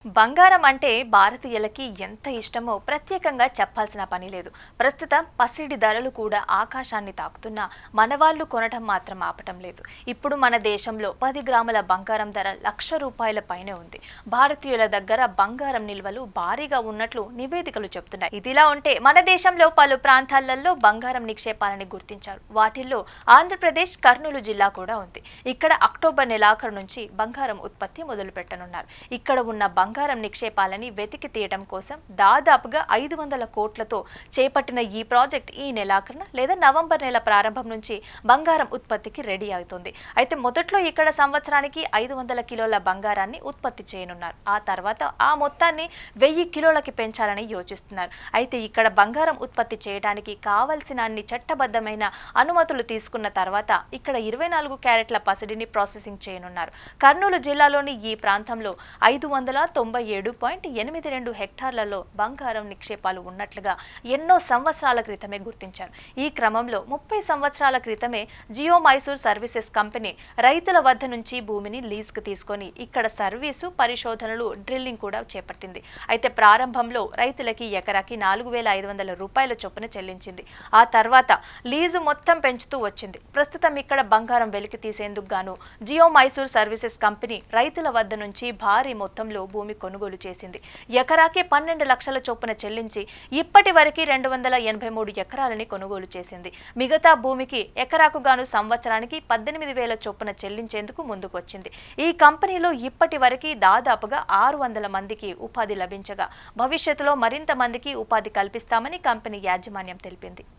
బంగారం అంటే భారతీయులకి ఎంత ఇష్టమో ప్రత్యేకంగా చెప్పాల్సిన పని లేదు. ప్రస్తుతం పసిడి ధరలు కూడా ఆకాశాన్ని తాకుతున్నా మనవాళ్లు కొనటం మాత్రం ఆపటం లేదు. ఇప్పుడు మన దేశంలో 10 గ్రాముల బంగారం ధర ₹1,00,000 పైనే ఉంది. భారతీయుల దగ్గర బంగారం నిల్వలు భారీగా ఉన్నట్లు నివేదికలు చెబుతున్నాయి. ఇదిలా ఉంటే మన దేశంలో పలు ప్రాంతాలలో బంగారం నిక్షేపాలని గుర్తించారు. వాటిల్లో ఆంధ్రప్రదేశ్ కర్నూలు జిల్లా కూడా ఉంది. ఇక్కడ అక్టోబర్ నెలాఖరు నుంచి బంగారం ఉత్పత్తి మొదలు పెట్టనున్నారు. ఇక్కడ ఉన్న బంగారం నిక్షేపాలని వెతికి తీయడం కోసం దాదాపుగా 500 కోట్లతో చేపట్టిన ఈ ప్రాజెక్ట్ ఈ నెలాఖరున లేదా నవంబర్ నెల ప్రారంభం నుంచి బంగారం ఉత్పత్తికి రెడీ అవుతుంది. అయితే మొదట్లో ఇక్కడ సంవత్సరానికి 500 కిలోల బంగారాన్ని ఉత్పత్తి చేయనున్నారు. ఆ తర్వాత ఆ మొత్తాన్ని 1000 కిలోలకి పెంచాలని యోచిస్తున్నారు. అయితే ఇక్కడ బంగారం ఉత్పత్తి చేయడానికి కావలసిన అన్ని చట్టబద్ధమైన అనుమతులు తీసుకున్న తర్వాత ఇక్కడ 24 క్యారెట్ల పసిడిని ప్రాసెసింగ్ చేయనున్నారు. కర్నూలు జిల్లాలోని ఈ ప్రాంతంలో 597.82 హెక్టార్లలో బంగారం నిక్షేపాలు ఉన్నట్లుగా ఎన్నో సంవత్సరాల క్రితమే గుర్తించారు. ఈ క్రమంలో 30 సంవత్సరాల క్రితమే జియో మైసూర్ సర్వీసెస్ కంపెనీ రైతుల వద్ద నుంచి భూమిని లీజుకు తీసుకొని ఇక్కడ సర్వీసు, పరిశోధనలు, డ్రిల్లింగ్ కూడా చేపట్టింది. అయితే ప్రారంభంలో రైతులకి ఎకరాకి ₹4,500 చొప్పున చెల్లించింది. ఆ తర్వాత లీజు మొత్తం పెంచుతూ వచ్చింది. ప్రస్తుతం ఇక్కడ బంగారం వెలికి తీసేందుకు గాను జియో మైసూర్ సర్వీసెస్ కంపెనీ రైతుల వద్ద నుంచి భారీ మొత్తంలో భూమి కొనుగోలు చేసింది. ఎకరాకి 12 లక్షల చొప్పున చెల్లించి ఇప్పటి వరకు 283 ఎకరాలని కొనుగోలు చేసింది. మిగతా భూమికి ఎకరాకు గాను సంవత్సరానికి 18,000 చొప్పున చెల్లించేందుకు ముందుకొచ్చింది. ఈ కంపెనీలో ఇప్పటి వరకు దాదాపుగా 600 మందికి ఉపాధి లభించగా భవిష్యత్తులో మరింత మందికి ఉపాధి కల్పిస్తామని కంపెనీ యాజమాన్యం తెలిపింది.